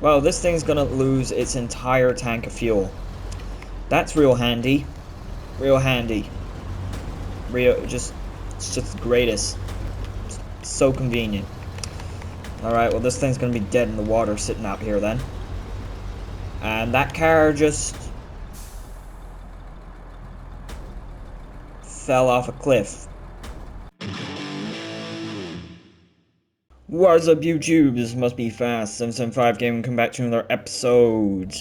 Well, this thing's gonna lose its entire tank of fuel. That's real handy. Real handy. It's just the greatest. It's so convenient. Alright, well this thing's gonna be dead in the water sitting out here then. And that car just fell off a cliff. What's up YouTube? This must be fast. 775 Gaming come back to another episode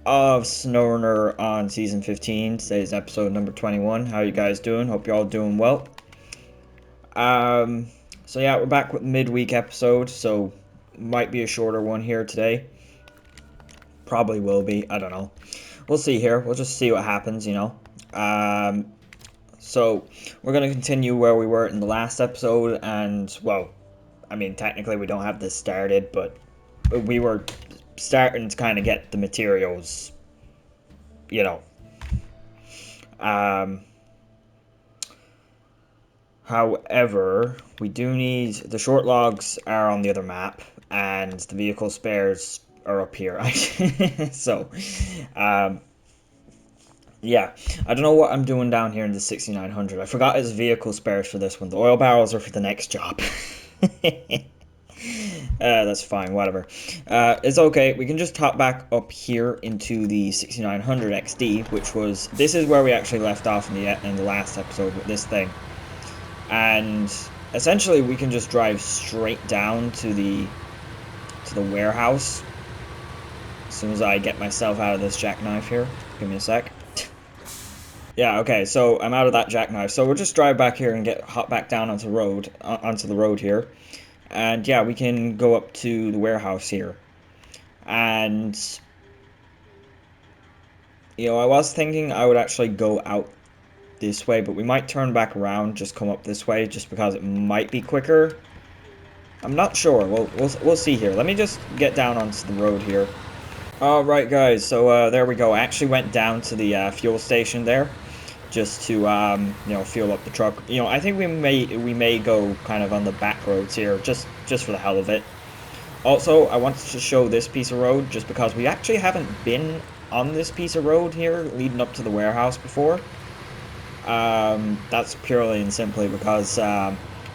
of SNOWRUNNER on Season 15. Today's episode number 21. How you guys doing? Hope you're all doing well. So yeah, we're back with midweek episode, so might be a shorter one here today. Probably will be, I don't know. We'll see here. We'll just see what happens, you know. So we're going to continue where we were in the last episode, and, well, I mean, technically we don't have this started, but we were starting to kind of get the materials, you know. However, we do need, the short logs are on the other map, and the vehicle spares are up here. So, yeah, I don't know what I'm doing down here in the 6900. I forgot his vehicle spares for this one. The oil barrels are for the next job. That's fine, whatever. It's okay. We can just hop back up here into the 6900 XD, which was, this is where we actually left off in the last episode with this thing. And essentially we can just drive straight down to the warehouse. As soon as I get myself out of this jackknife here. Give me a sec. Yeah, okay, so I'm out of that jackknife. So we'll just drive back here and hop back down onto the road here. And yeah, we can go up to the warehouse here. And you know, I was thinking I would actually go out this way, but we might turn back around, just come up this way, just because it might be quicker. I'm not sure. We'll see here. Let me just get down onto the road here. Alright guys, so there we go. I actually went down to the fuel station there, just to you know, fuel up the truck. You know, I think we may go kind of on the back roads here, just for the hell of it. Also, I wanted to show this piece of road, just because we actually haven't been on this piece of road here leading up to the warehouse before. That's purely and simply because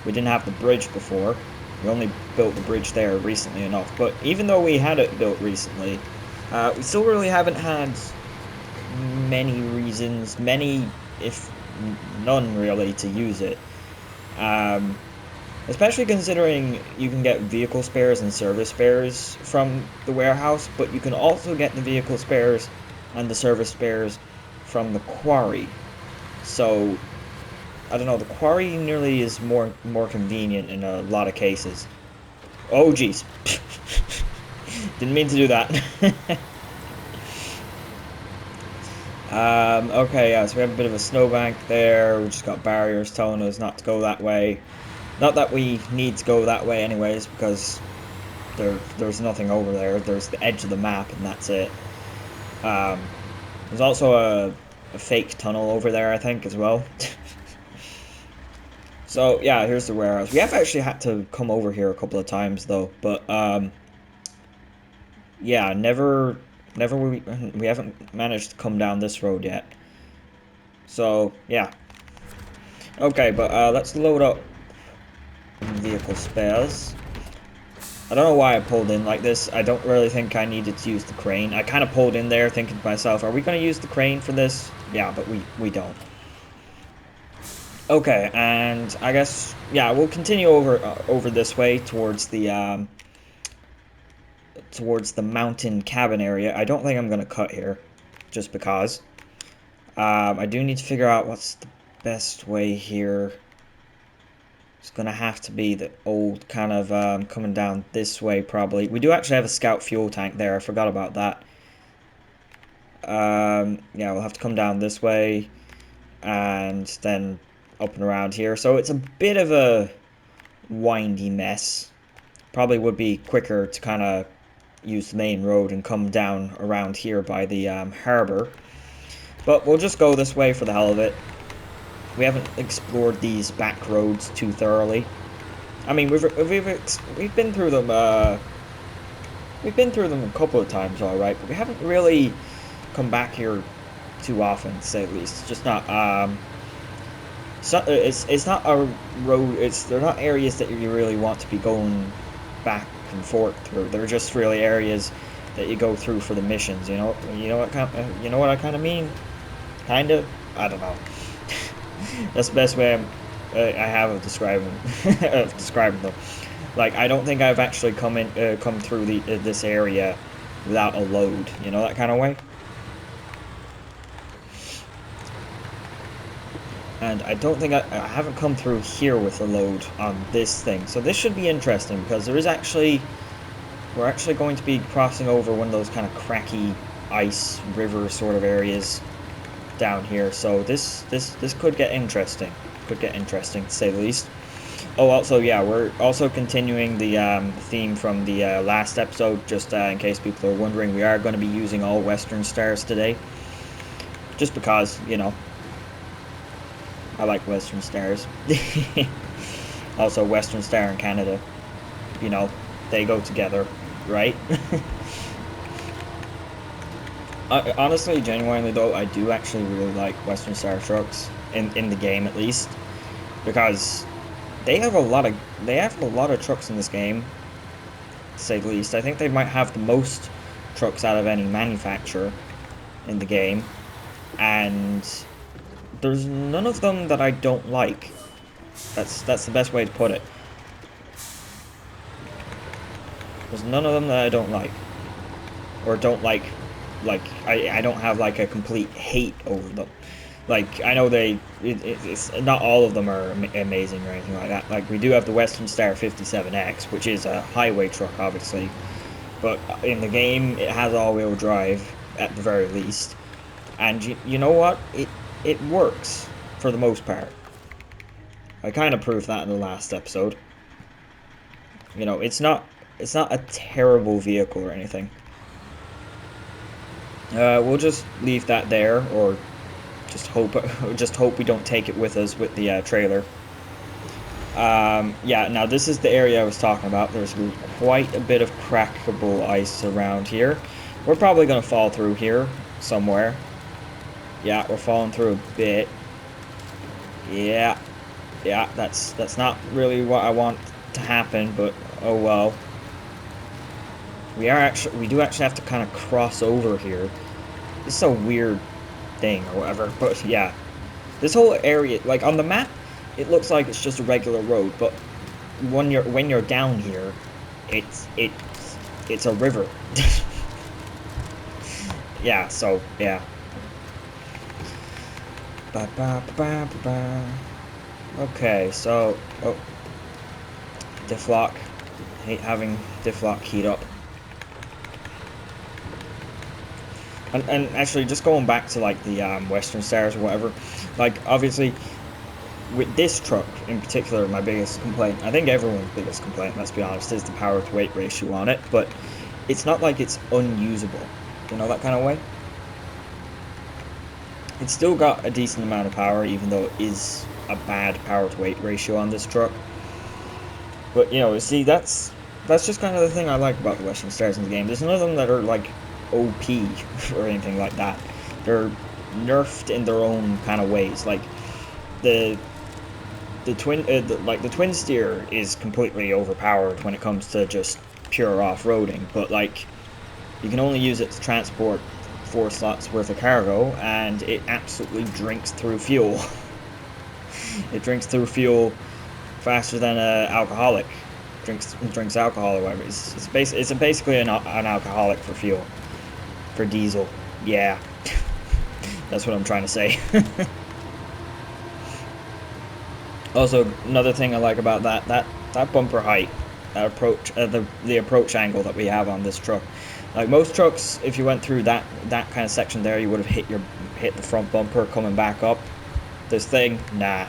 we didn't have the bridge before. We only built the bridge there recently enough. But even though we had it built recently, we still really haven't had many reasons, if none really, to use it. Especially considering you can get vehicle spares and service spares from the warehouse, but you can also get the vehicle spares and the service spares from the quarry. So, I don't know, the quarry nearly is more convenient in a lot of cases. Oh, jeez. Didn't mean to do that. Okay, yeah, so we have a bit of a snowbank there. We just got barriers telling us not to go that way. Not that we need to go that way anyways, because there's nothing over there. There's the edge of the map, and that's it. There's also a fake tunnel over there, I think, as well. So, yeah, here's the warehouse. We have actually had to come over here a couple of times, though, but, yeah, we haven't managed to come down this road yet. So, yeah. Okay, but, let's load up vehicle spares. I don't know why I pulled in like this. I don't really think I needed to use the crane. I kind of pulled in there thinking to myself, are we going to use the crane for this? Yeah, but we don't. Okay, and I guess, yeah, we'll continue over this way towards the mountain cabin area. I don't think I'm going to cut here, just because. I do need to figure out what's the best way here. It's going to have to be the old kind of coming down this way, probably. We do actually have a scout fuel tank there. I forgot about that. Yeah, we'll have to come down this way and then up and around here. So it's a bit of a windy mess. Probably would be quicker to kind of use the main road and come down around here by the harbor. But we'll just go this way for the hell of it. We haven't explored these back roads too thoroughly. I mean, we've been through them We've been through them a couple of times, alright, but we haven't really come back here too often, to say the least. It's just not, it's not a road, they're not areas that you really want to be going back and forth through. They're just really areas that you go through for the missions, you know what I kind of mean? Kind of? I don't know. That's the best way I have of describing them. Like, I don't think I've actually come through this area without a load, you know, that kind of way. And I don't think I haven't come through here with a load on this thing. So this should be interesting because we're actually going to be crossing over one of those kind of cracky ice river sort of areas down here. So this could get interesting. Could get interesting to say the least. Oh, also, yeah, we're also continuing the theme from the last episode, just in case people are wondering. We are going to be using all Western stars today. Just because, you know, I like Western stars. Also, Western Star in Canada. You know, they go together, right? Honestly, genuinely though, I do actually really like Western Star trucks, in the game at least. Because they have a lot of trucks in this game, to say the least. I think they might have the most trucks out of any manufacturer in the game, and there's none of them that I don't like. That's the best way to put it. There's none of them that I don't like, or don't like I don't have like a complete hate over them. Like, I know it's not all of them are amazing or anything like that. Like, we do have the Western Star 57X, which is a highway truck, obviously. But in the game, it has all-wheel drive, at the very least. And you know what? It works, for the most part. I kind of proved that in the last episode. You know, it's not a terrible vehicle or anything. We'll just leave that there, or just hope we don't take it with us with the trailer. Yeah, now this is the area I was talking about. There's quite a bit of crackable ice around here. We're probably going to fall through here somewhere. Yeah, we're falling through a bit. Yeah, that's not really what I want to happen, but oh well. We do actually have to kind of cross over here. This is a weird thing or whatever, but yeah, this whole area, like on the map, it looks like it's just a regular road, but when you're down here, it's a river. Yeah, so yeah. Okay, so diff lock. Hate having diff lock keyed up. And actually, just going back to like the Western Stars or whatever, like obviously with this truck in particular, my biggest complaint, I think everyone's biggest complaint, let's be honest, is the power to weight ratio on it. But it's not like it's unusable, you know, that kind of way. It's still got a decent amount of power, even though it is a bad power to weight ratio on this truck. But you know, see, that's just kind of the thing I like about the Western Stars in the game. There's none of them that are like OP or anything like that. They're nerfed in their own kind of ways. Like the TwinSteer is completely overpowered when it comes to just pure off-roading, but like you can only use it to transport 4 slots worth of cargo, and it absolutely drinks through fuel. It drinks through fuel faster than an alcoholic drinks alcohol or whatever. It's basically an alcoholic for fuel. For diesel. Yeah. That's what I'm trying to say. Also, another thing I like about that bumper height, that approach, the approach angle that we have on this truck. Like most trucks, if you went through that kind of section there, you would have hit the front bumper coming back up. This thing, nah.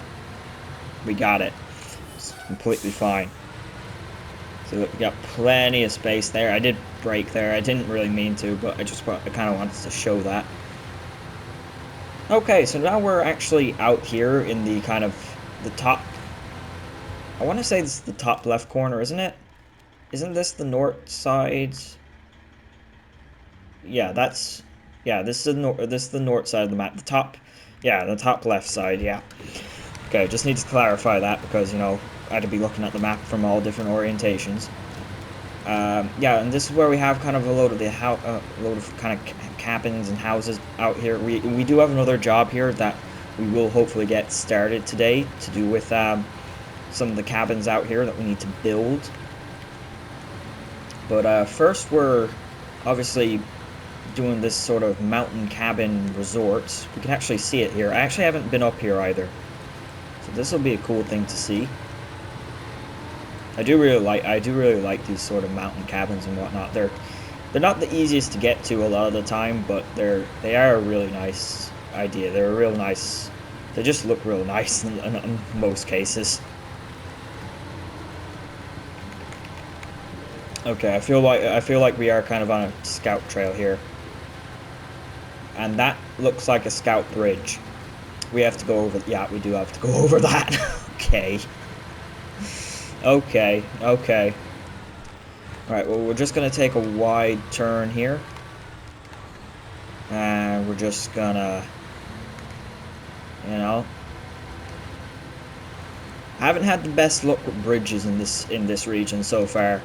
We got it. It's completely fine. So look, we got plenty of space there. I did brake there. I didn't really mean to, but I kind of wanted to show that. Okay, so now we're actually out here in the kind of the top. I want to say this is the top left corner, isn't it? Isn't this the north side? yeah, that's, yeah, this is the north side of the map. The top, yeah, the top left side, yeah. Okay, just need to clarify that because, you know, I had to be looking at the map from all different orientations. Yeah, and this is where we have kind of a load of load of kind of cabins and houses out here. We do have another job here that we will hopefully get started today to do with some of the cabins out here that we need to build. But first, we're obviously doing this sort of mountain cabin resort. We can actually see it here. I actually haven't been up here either, so this will be a cool thing to see. I do really like these sort of mountain cabins and whatnot. They're not the easiest to get to a lot of the time, but they are a really nice idea. They're a real nice. They just look real nice in most cases. Okay, I feel like we are kind of on a scout trail here, and that looks like a scout bridge. We have to go over. Yeah, we do have to go over that. Okay. Okay, okay. Alright, well, we're just gonna take a wide turn here. And we're just gonna, you know. I haven't had the best luck with bridges in this region so far.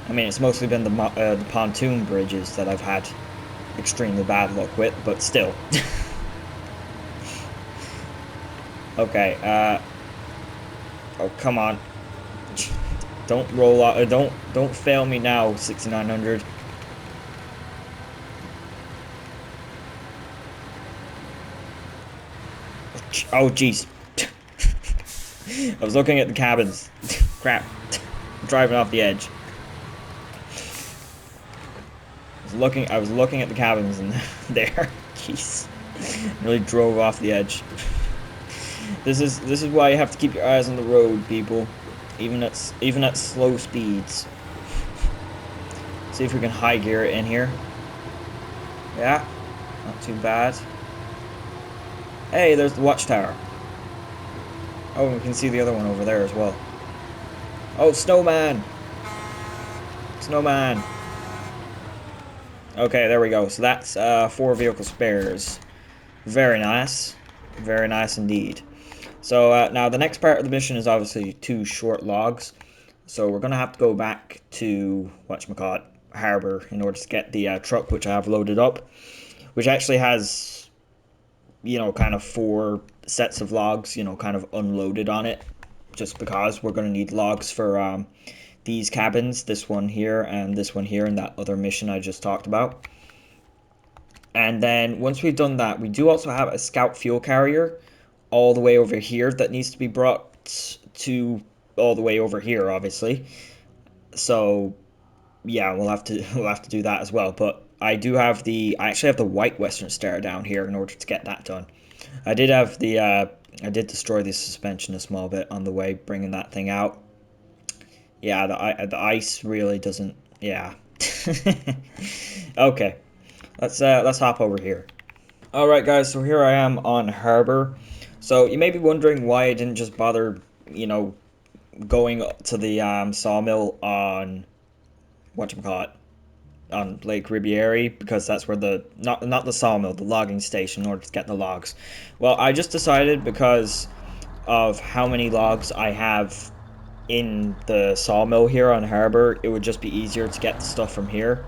I mean, it's mostly been the pontoon bridges that I've had extremely bad luck with, but still. Okay, oh, come on. Don't roll out, don't fail me now, 6900. Oh jeez. I was looking at the cabins. Crap. I'm driving off the edge. I was looking at the cabins and there. Jeez. Really drove off the edge. This is why you have to keep your eyes on the road, people. Even at slow speeds. See if we can high gear it in here. Yeah, not too bad. Hey, there's the watchtower. Oh, we can see the other one over there as well. Oh, snowman! Snowman! Okay, there we go. So that's 4 vehicle spares. Very nice. Very nice indeed. So now the next part of the mission is obviously 2 short logs. So we're going to have to go back to, whatchamacallit, Harbor in order to get the truck which I have loaded up. Which actually has, you know, kind of 4 sets of logs, you know, kind of unloaded on it. Just because we're going to need logs for these cabins, this one here and this one here, and that other mission I just talked about. And then once we've done that, we do also have a scout fuel carrier all the way over here that needs to be brought to all the way over here, obviously. So yeah, we'll have to do that as well. But I actually have the white Western Star down here in order to get that done. I did destroy the suspension a small bit on the way bringing that thing out. Yeah, the ice really doesn't. Yeah. Okay, let's hop over here. All right, guys. So here I am on Harbor. So you may be wondering why I didn't just bother, you know, going to the sawmill on whatchamacallit, on Lake Ribieri, because that's where not the sawmill, the logging station, in order to get the logs. Well, I just decided because of how many logs I have in the sawmill here on Harbor, it would just be easier to get the stuff from here.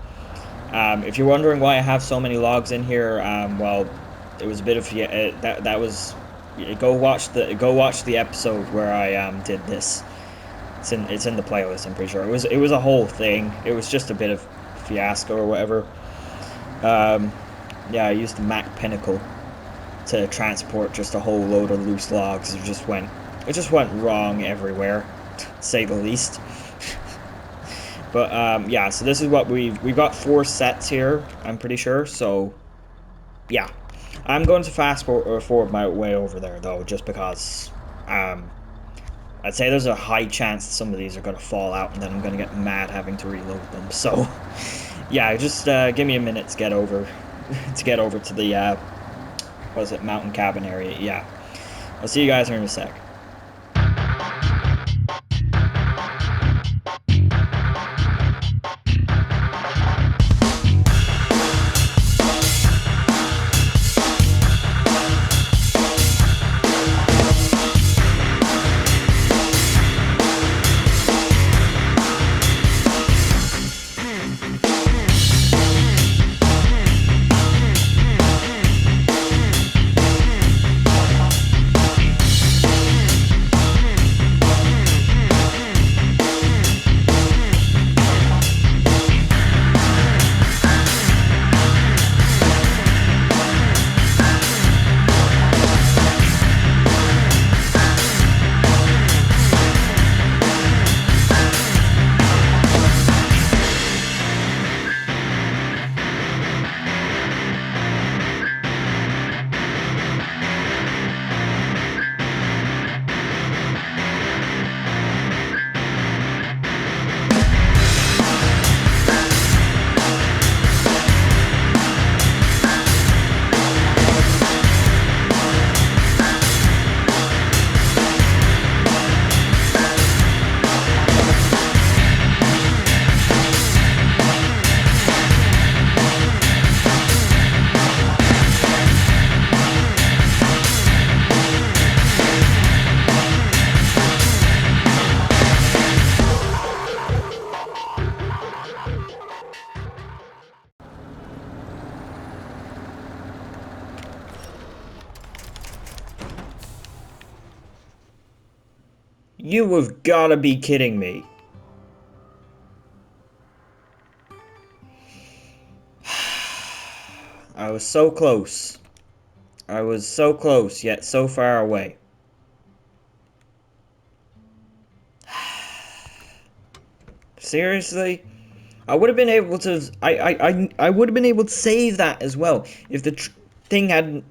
If you're wondering why I have so many logs in here, well, it was a bit of that was. Go watch the episode where I did this. It's in the playlist, I'm pretty sure. It was a whole thing. It was just a bit of fiasco or whatever. Yeah, I used the Mac Pinnacle to transport just a whole load of loose logs. It just went wrong everywhere, to say the least. But yeah, so this is what we've got 4 sets here, I'm pretty sure. So yeah, I'm going to fast forward my way over there though, just because I'd say there's a high chance some of these are going to fall out, and then I'm going to get mad having to reload them. So yeah, just give me a minute to get over to the what is it, mountain cabin area. Yeah, I'll see you guys here in a sec. You have gotta be kidding me. I was so close. I was so close, yet so far away. Seriously? I would have been able to. I would have been able to save that as well if the thing hadn't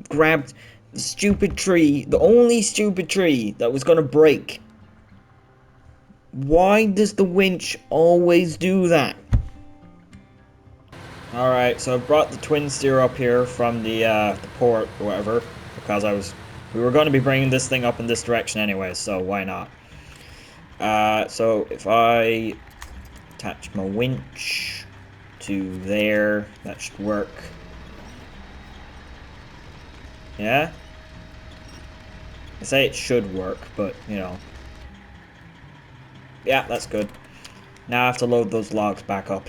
grabbed the stupid tree, the only stupid tree that was gonna break. Why does the winch always do that? Alright, so I brought the TwinSteer up here from the port or whatever, because we were going to be bringing this thing up in this direction anyway, so why not? So if I attach my winch to there, that should work. Yeah? I say it should work, but, you know. Yeah, that's good. Now I have to load those logs back up.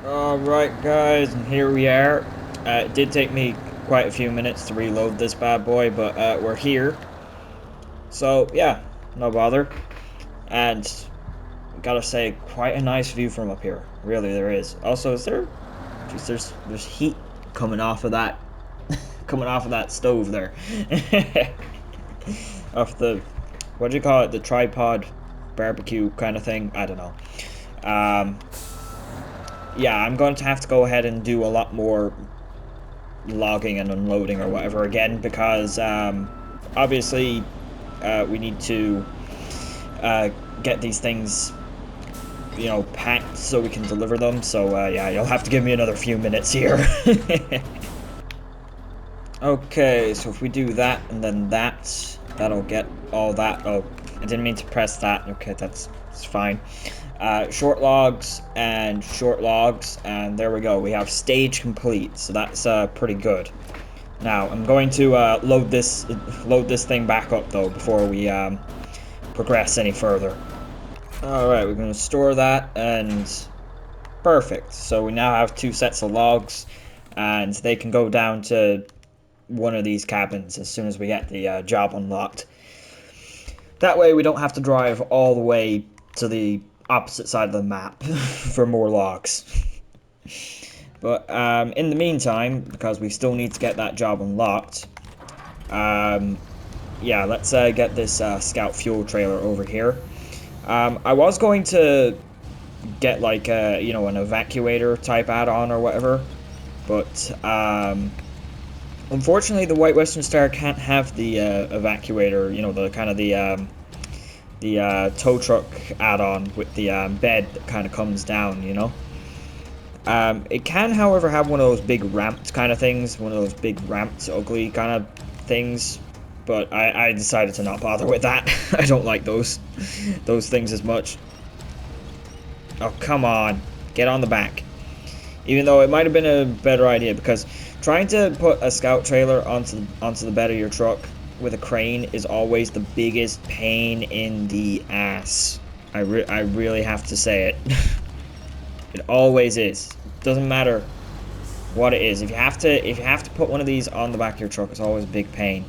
Alright guys, and here we are. It did take me quite a few minutes to reload this bad boy, but we're here. So yeah, no bother. And gotta say, quite a nice view from up here. Really, there is. Also, is there? Jeez, there's heat coming off of that, coming off of that stove there. Off the, what do you call it? The tripod barbecue kind of thing. I don't know. Yeah, I'm going to have to go ahead and do a lot more logging and unloading or whatever again, because obviously we need to get these things, you know, packed so we can deliver them. So yeah, you'll have to give me another few minutes here. Okay, so if we do that and then that'll get all that. Oh, I didn't mean to press that. Okay, it's fine. Short logs, and there we go. We have stage complete, so that's pretty good. Now I'm going to load this thing back up though before we progress any further. All right, we're going to store that, and perfect. So we now have 2 sets of logs, and they can go down to one of these cabins as soon as we get the job unlocked. That way we don't have to drive all the way to the opposite side of the map for more logs. But in the meantime, because we still need to get that job unlocked, yeah, let's get this scout fuel trailer over here. I was going to get like a, you know, an evacuator type add-on or whatever, but unfortunately the White Western Star can't have the evacuator, you know, the kind of the tow truck add-on with the bed that kind of comes down, you know. It can, however, have one of those big ramped kind of things, one of those big ramped, ugly kind of things, but I decided to not bother with that. I don't like those things as much. Oh, come on. Get on the back. Even though it might have been a better idea, because trying to put a scout trailer onto the bed of your truck with a crane is always the biggest pain in the ass. I really have to say it. It always is. Doesn't matter what it is. If you have to put one of these on the back of your truck, it's always a big pain.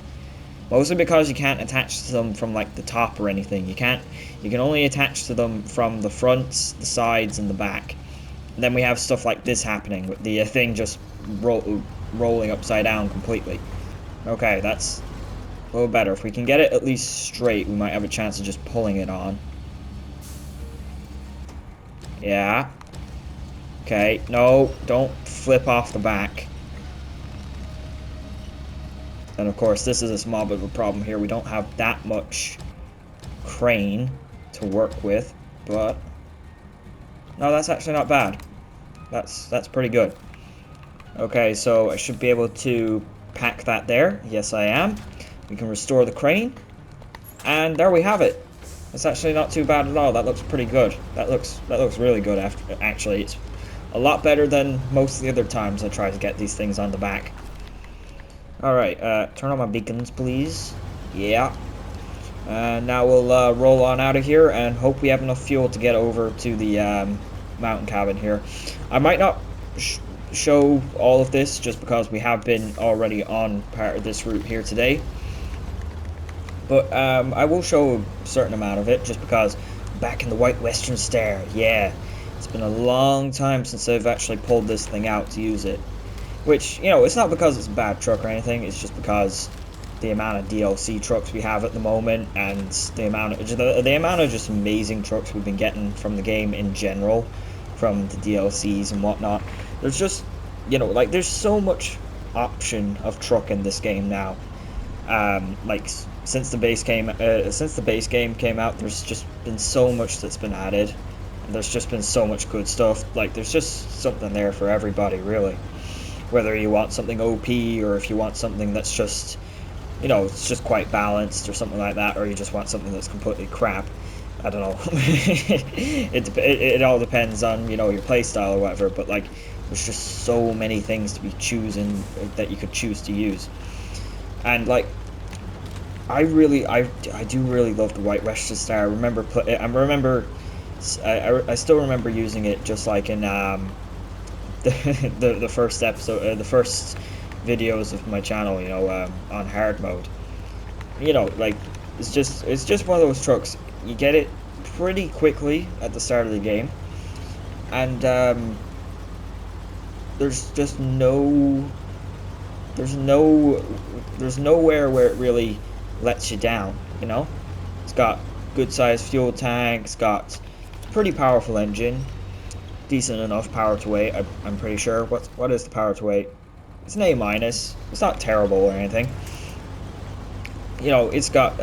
Mostly because you can't attach to them from like the top or anything. You can only attach to them from the fronts, the sides, and the back. And then we have stuff like this happening with the thing just rolling upside down completely. Okay, that's A little better. If we can get it at least straight, we might have a chance of just pulling it on. Yeah. Okay, no, don't flip off the back. And of course, this is a small bit of a problem here. We don't have that much crane to work with, but no, that's actually not bad. That's pretty good. Okay, so I should be able to pack that there. Yes, I am. We can restore the crane, and there we have it. It's actually not too bad at all. That looks pretty good. That looks really good. Actually, it's a lot better than most of the other times I try to get these things on the back. All right, turn on my beacons, please. Yeah. Now we'll roll on out of here and hope we have enough fuel to get over to the mountain cabin here. I might not show all of this just because we have been already on part of this route here today. But I will show a certain amount of it just because back in the White Western Star, yeah. It's been a long time since I've actually pulled this thing out to use it. Which, you know, it's not because it's a bad truck or anything, it's just because the amount of DLC trucks we have at the moment and the amount of just amazing trucks we've been getting from the game in general, from the DLCs and whatnot. There's just, you know, like, there's so much option of truck in this game now. Like, since the base game came out, there's just been so much that's been added. And there's just been so much good stuff. Like, there's just something there for everybody, really. Whether you want something OP or if you want something that's just, you know, it's just quite balanced or something like that, or you just want something that's completely crap. I don't know. It all depends on, you know, your playstyle or whatever, but like, there's just so many things to be choosing that you could choose to use. And like, I do really love the White Western Star. I still remember using it just like in the first episode, the first videos of my channel, you know, on hard mode. You know, like, it's just one of those trucks. You get it pretty quickly at the start of the game, and there's nowhere where it really lets you down. You know, it's got good sized fuel tank. It's got pretty powerful engine. Decent enough power to weight, I'm pretty sure. What is the power to weight? It's an A-. It's not terrible or anything. You know, it's got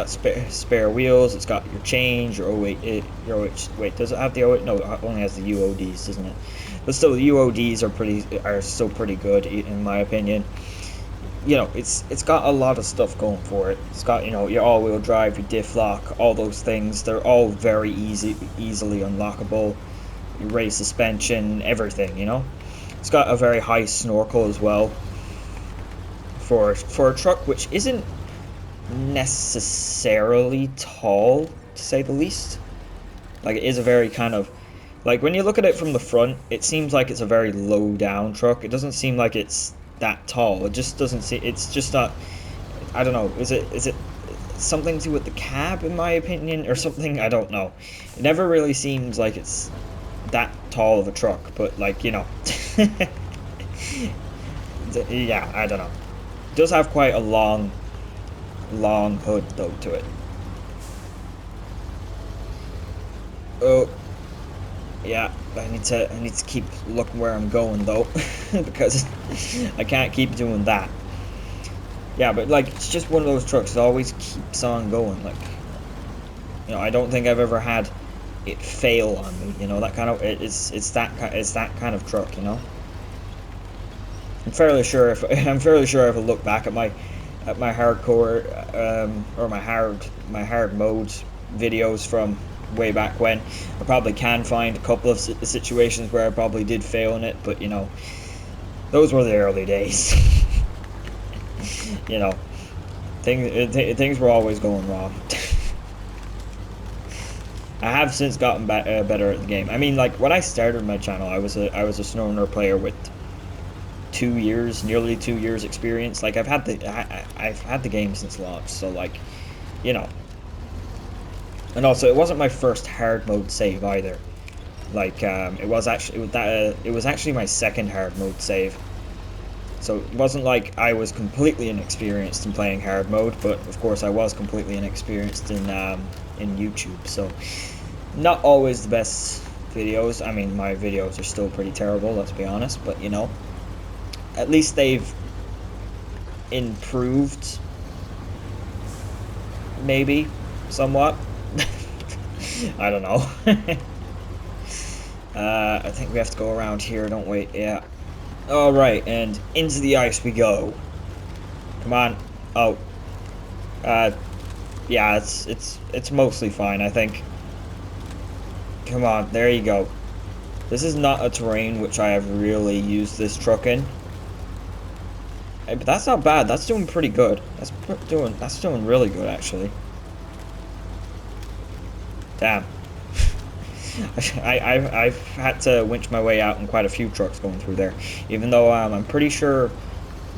spare wheels. It's got your change, your wait. Does it have the no? It only has the UODs, doesn't it? But still, the UODs are still pretty good in my opinion. You know, it's got a lot of stuff going for it. It's got, you know, your all-wheel drive, your diff lock, all those things. They're all very easily unlockable. Your race suspension, everything, you know. It's got a very high snorkel as well for a truck which isn't necessarily tall, to say the least. Like, it is a very kind of, like, when you look at it from the front, it seems like it's a very low down truck. It doesn't seem like it's that tall. It just doesn't see. It's just not. I don't know. Is it something to do with the cab, in my opinion, or something? I don't know. It never really seems like it's that tall of a truck, but like, you know. Yeah, I don't know. It does have quite a long hood though to it. Oh, yeah. I need to keep looking where I'm going though, because I can't keep doing that. Yeah, but like, it's just one of those trucks that always keeps on going. Like, you know, I don't think I've ever had it fail on me. You know, that kind of it's that kind of truck. You know. I'm fairly sure if I look back at my hardcore or my hard mode videos from way back when, I probably can find a couple of situations where I probably did fail in it, but you know, those were the early days. You know, things were always going wrong. I have since gotten better at the game. I mean, like, when I started my channel, I was a SNOWRUNNER player with nearly 2 years experience. Like, I've had the game since launch, so like, you know. And also, it wasn't my first hard mode save either. Like, it was actually my second hard mode save. So it wasn't like I was completely inexperienced in playing hard mode, but of course I was completely inexperienced in YouTube. So not always the best videos. I mean, my videos are still pretty terrible, let's be honest. But you know, at least they've improved, maybe somewhat. I don't know. I think we have to go around here, don't we? Yeah. Alright, and into the ice we go. Come on. Oh. Yeah, it's mostly fine, I think. Come on, there you go. This is not a terrain which I have really used this truck in. Hey, but that's not bad. That's doing pretty good. That's doing really good, actually. Damn. I've had to winch my way out in quite a few trucks going through there. Even though I'm pretty sure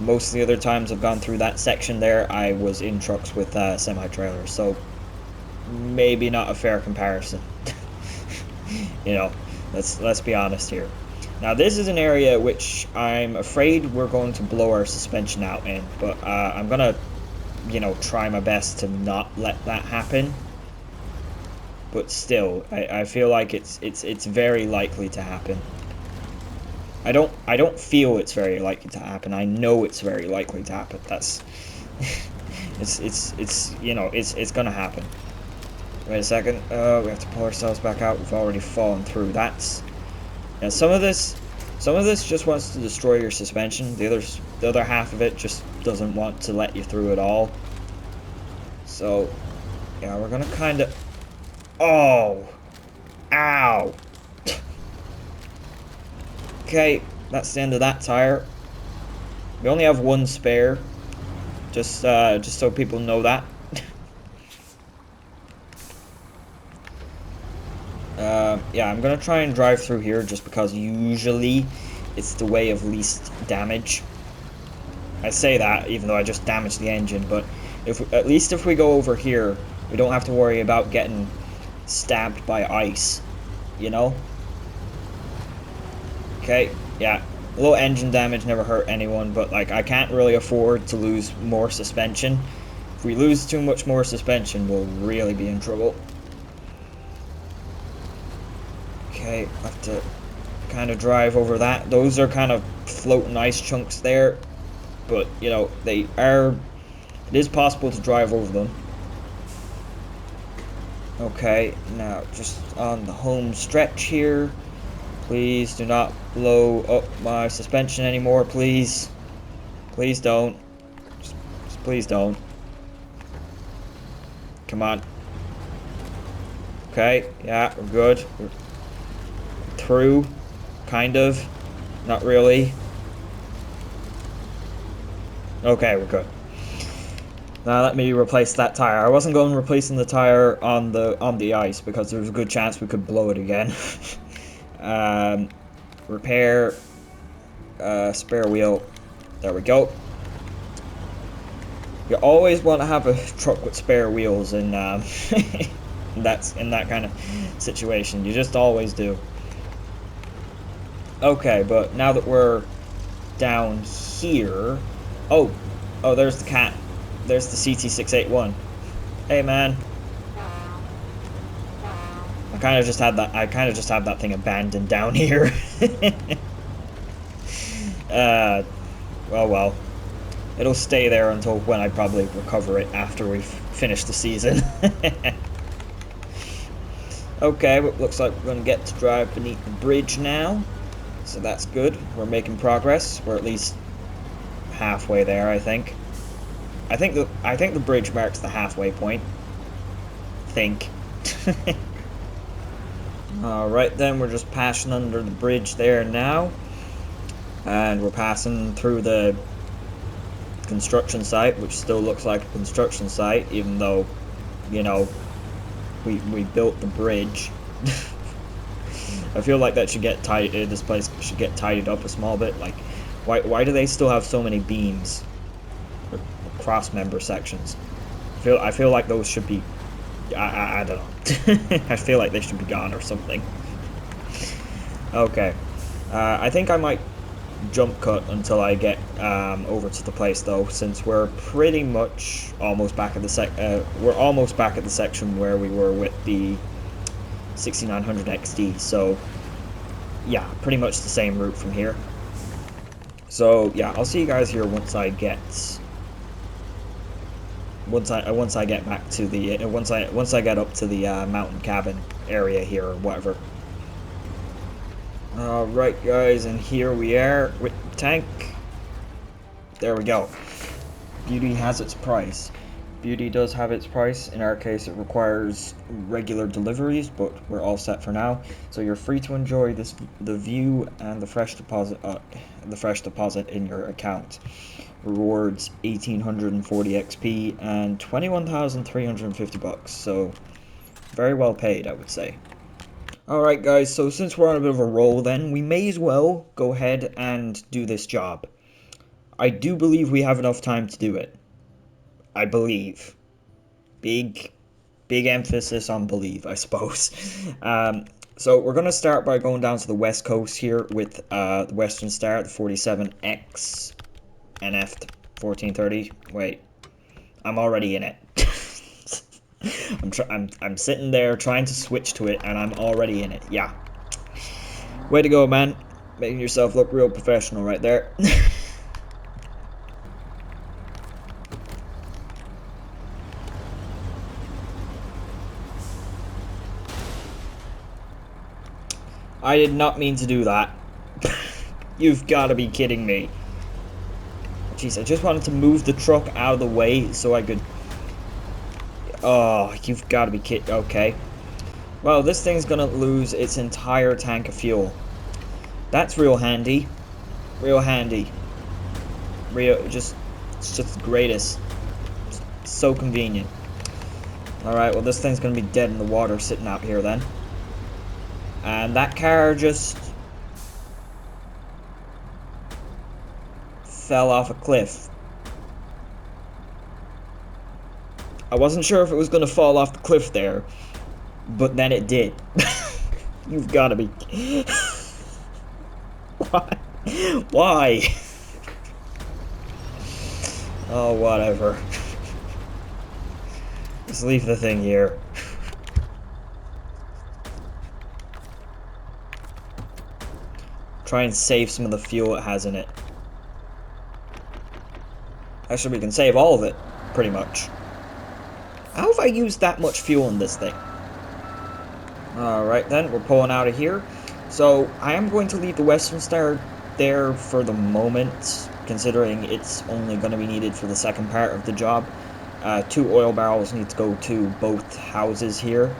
most of the other times I've gone through that section there, I was in trucks with semi-trailers. So maybe not a fair comparison. You know, let's be honest here. Now this is an area which I'm afraid we're going to blow our suspension out in, but I'm gonna, you know, try my best to not let that happen. But still, I feel like it's very likely to happen. I don't feel it's very likely to happen. I know it's very likely to happen. That's it's you know, it's gonna happen. Wait a second. We have to pull ourselves back out. We've already fallen through. That's, yeah. Some of this just wants to destroy your suspension. The other half of it just doesn't want to let you through at all. So, yeah, we're gonna kind of. Oh, ow. Okay, that's the end of that tire. We only have one spare. Just so people know that. Yeah, I'm gonna try and drive through here just because usually it's the way of least damage. I say that even though I just damaged the engine, but at least if we go over here, we don't have to worry about getting stabbed by ice, you know? Okay, yeah. A little engine damage never hurt anyone, but like I can't really afford to lose more suspension. If we lose too much more suspension, we'll really be in trouble. Okay, have to kind of drive over that. Those are kind of floating ice chunks there, but you know, it is possible to drive over them. Okay, now just on the home stretch here. Please do not blow up my suspension anymore, please. Please don't. Just please don't. Come on. Okay, yeah, we're good. We're through, kind of, not really. Okay, we're good. Now let me replace that tire. I wasn't going replacing the tire on the ice because there was a good chance we could blow it again. Repair, spare wheel. There we go. You always want to have a truck with spare wheels in that's in that kind of situation. You just always do. Okay, but now that we're down here, oh, there's the cat. There's the CT681. Hey, man. I kind of just had that thing abandoned down here. Well. It'll stay there until when I probably recover it after we've finished the season. Okay, but looks like we're going to get to drive beneath the bridge now. So that's good. We're making progress. We're at least halfway there, I think. I think the bridge marks the halfway point. Alright then, we're just passing under the bridge there now. And we're passing through the construction site, which still looks like a construction site, even though, you know, we built the bridge. I feel like that should get this place should get tidied up a small bit. Like, why do they still have so many beams or cross member sections? I feel like those should be, I don't know. I feel like they should be gone or something. Okay, I think I might jump cut until I get over to the place, though, since we're pretty much almost back at the we're almost back at the section where we were with the 6900 XD. So yeah, pretty much the same route from here. So yeah, I'll see you guys here once I get once I get back to the once I get up to the mountain cabin area here or whatever. Alright guys, and here we are with the tank. There we go. Beauty has its price. Beauty does have its price. In our case, it requires regular deliveries, but we're all set for now. So you're free to enjoy the view and the fresh deposit in your account. Rewards 1,840 XP and 21,350 bucks. So very well paid, I would say. Alright guys, so since we're on a bit of a roll then, we may as well go ahead and do this job. I do believe we have enough time to do it. I believe. Big emphasis on believe, I suppose. So we're going to start by going down to the west coast here with the Western Star, the 47X NF 1430. Wait, I'm already in it. I'm sitting there trying to switch to it, and I'm already in it. Yeah. Way to go, man. Making yourself look real professional right there. I did not mean to do that. You've got to be kidding me. Jeez, I just wanted to move the truck out of the way so I could... Oh, you've got to be kidding. Okay. Well, this thing's gonna lose its entire tank of fuel. That's real handy. Real handy. It's just the greatest. It's so convenient. Alright, well this thing's gonna be dead in the water sitting out here then. And that car just fell off a cliff. I wasn't sure if it was gonna fall off the cliff there, but then it did. You've gotta be... Why? Why? Oh, whatever. Just leave the thing here. Try and save some of the fuel it has in it. Actually, we can save all of it, pretty much. How have I used that much fuel in this thing? Alright then, we're pulling out of here. So, I am going to leave the Western Star there for the moment, considering it's only going to be needed for the second part of the job. 2 oil barrels need to go to both houses here.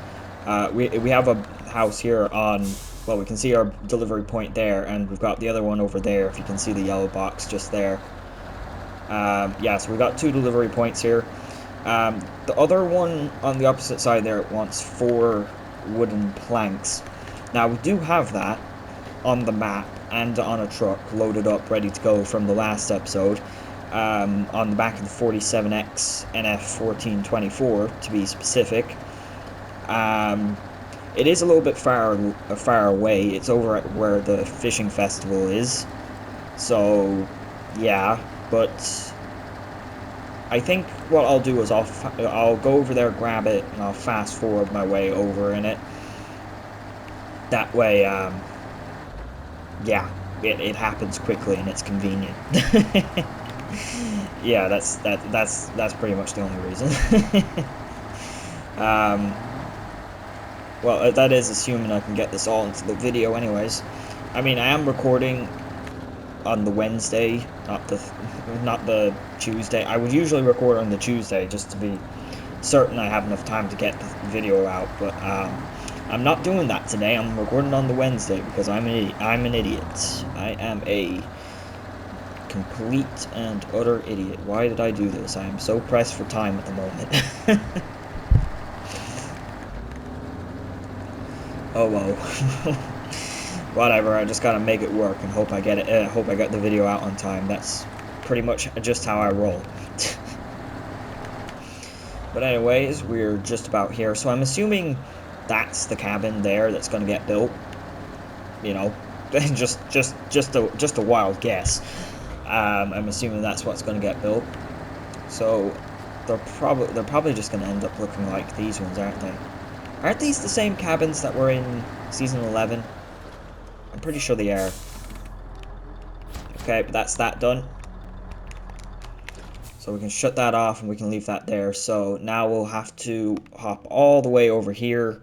We have a house here on... Well, we can see our delivery point there, and we've got the other one over there, if you can see the yellow box just there. Yeah, so we got 2 delivery points here. The other one on the opposite side there wants 4 wooden planks. Now, we do have that on the map and on a truck, loaded up, ready to go from the last episode, on the back of the 47X NF 1424, to be specific. It is a little bit far away. It's over at where the fishing festival is. So, yeah, but I think what I'll do is I'll go over there, grab it, and I'll fast forward my way over in it. That way, yeah, it happens quickly and it's convenient. Yeah, that's pretty much the only reason. Well, that is assuming I can get this all into the video anyways. I mean, I am recording on the Wednesday, not the Tuesday. I would usually record on the Tuesday just to be certain I have enough time to get the video out, but I'm not doing that today. I'm recording on the Wednesday because I'm an idiot. I am a complete and utter idiot. Why did I do this? I am so pressed for time at the moment. Oh well. Whatever, I just gotta make it work and hope I get it. Hope I get the video out on time. That's pretty much just how I roll. But anyways, we're just about here. So I'm assuming that's the cabin there that's gonna get built. You know, just a wild guess. I'm assuming that's what's going to get built. So they're probably just going to end up looking like these ones, aren't they? Aren't these the same cabins that were in season 11? I'm pretty sure they are. Okay, but that's that done. So we can shut that off and we can leave that there. So now we'll have to hop all the way over here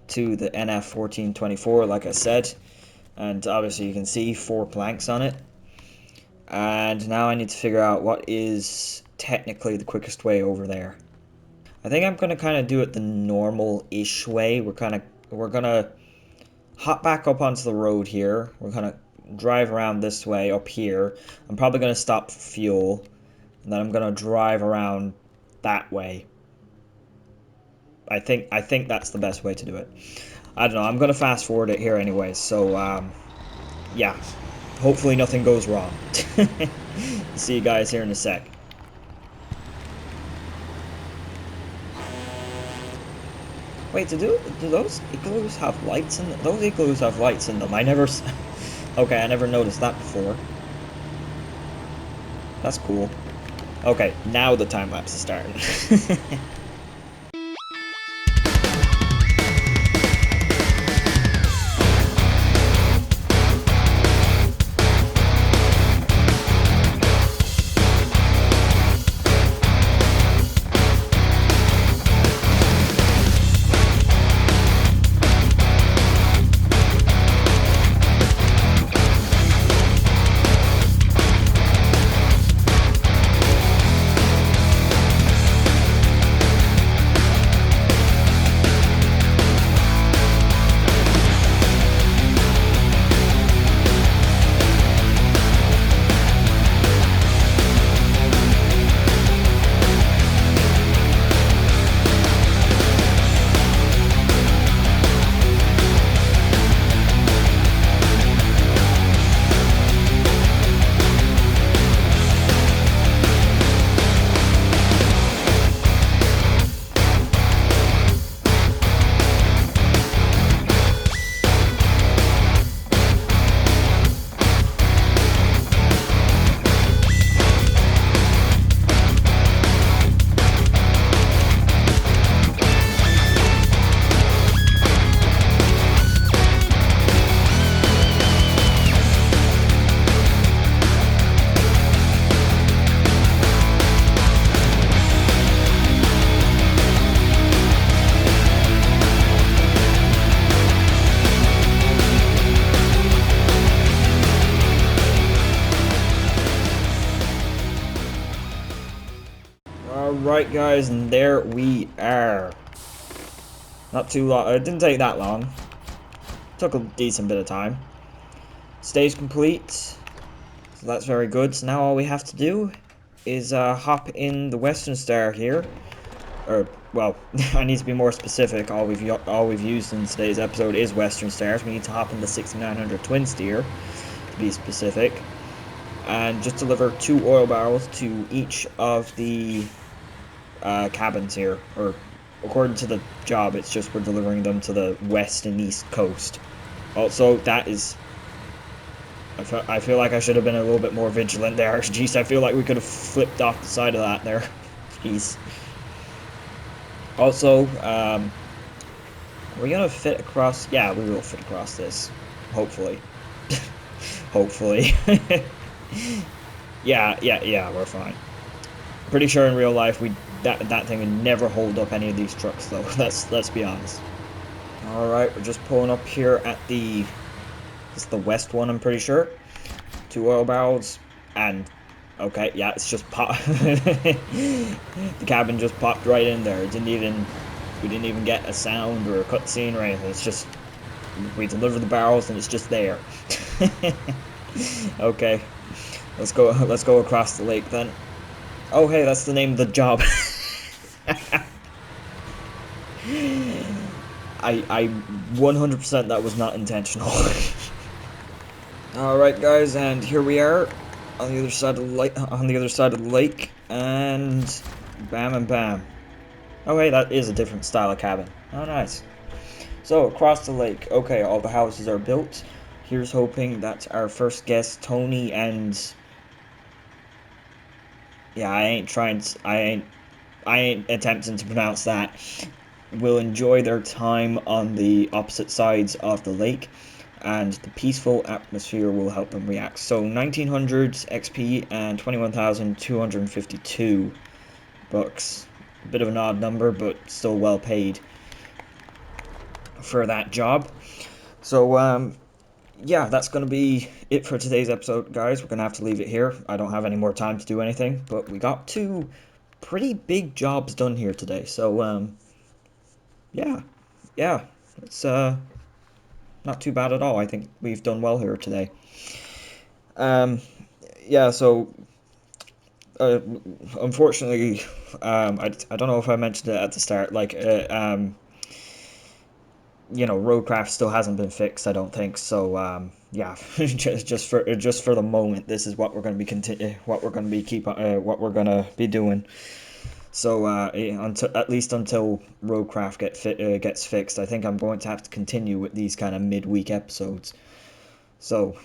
to the NF1424, like I said. And obviously you can see 4 planks on it. And now I need to figure out what is technically the quickest way over there. I think I'm going to kind of do it the normal-ish way. We're going to hop back up onto the road here. We're going to drive around this way up here. I'm probably going to stop for fuel. And then I'm going to drive around that way. I think that's the best way to do it. I don't know. I'm going to fast forward it here anyway. So, yeah. Hopefully nothing goes wrong. See you guys here in a sec. Wait, do those igloos have lights in them? Those igloos have lights in them. Okay, I never noticed that before. That's cool. Okay, now the time lapse is starting. Alright guys, and there we are. Not too long, it didn't take that long. Took a decent bit of time. Stage complete. So that's very good. So now all we have to do is hop in the Western Star here. Or, well, I need to be more specific. All we've used in today's episode is Western Stars. We need to hop in the 6900 TwinSteer, to be specific. And just deliver 2 oil barrels to each of the cabins here, or according to the job, it's just we're delivering them to the west and east coast. Also, that is, I feel like I should have been a little bit more vigilant there. Jeez, I feel like we could have flipped off the side of that there. Jeez. Also, are we gonna fit across? Yeah, we will fit across this, hopefully. Hopefully. yeah, we're fine. Pretty sure in real life that thing would never hold up any of these trucks though. Let's be honest. Alright, we're just pulling up here at this is the west one, I'm pretty sure. 2 oil barrels, and okay, yeah, it's just pop. The cabin just popped right in there. We didn't even get a sound or a cutscene or anything. It's just we deliver the barrels and it's just there. Okay, let's go across the lake then. Oh hey, that's the name of the job. I 100% that was not intentional. Alright guys, and here we are on the other side of the lake, and bam and bam. Oh hey, that is a different style of cabin. Oh nice. So across the lake, okay, all the houses are built. Here's hoping that our first guest, Tony, and yeah, I ain't attempting to pronounce that, will enjoy their time on the opposite sides of the lake, and the peaceful atmosphere will help them react. So 1900 XP and 21,252 bucks. A bit of an odd number, but still well paid for that job. So yeah, that's going to be it for today's episode, guys. We're going to have to leave it here. I don't have any more time to do anything, but we got two pretty big jobs done here today. So yeah, yeah, it's not too bad at all. I think we've done well here today. Um, yeah, so uh, unfortunately, I don't know if I mentioned it at the start. Like, roadcraft still hasn't been fixed. I don't think so. Yeah, just for the moment, this is what we're going to be what we're going to be doing. So until at least until roadcraft gets fixed, I think I'm going to have to continue with these kind of midweek episodes. So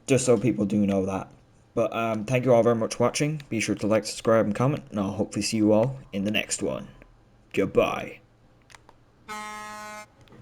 just so people do know that. But thank you all very much for watching. Be sure to like, subscribe, and comment, and I'll hopefully see you all in the next one. Goodbye.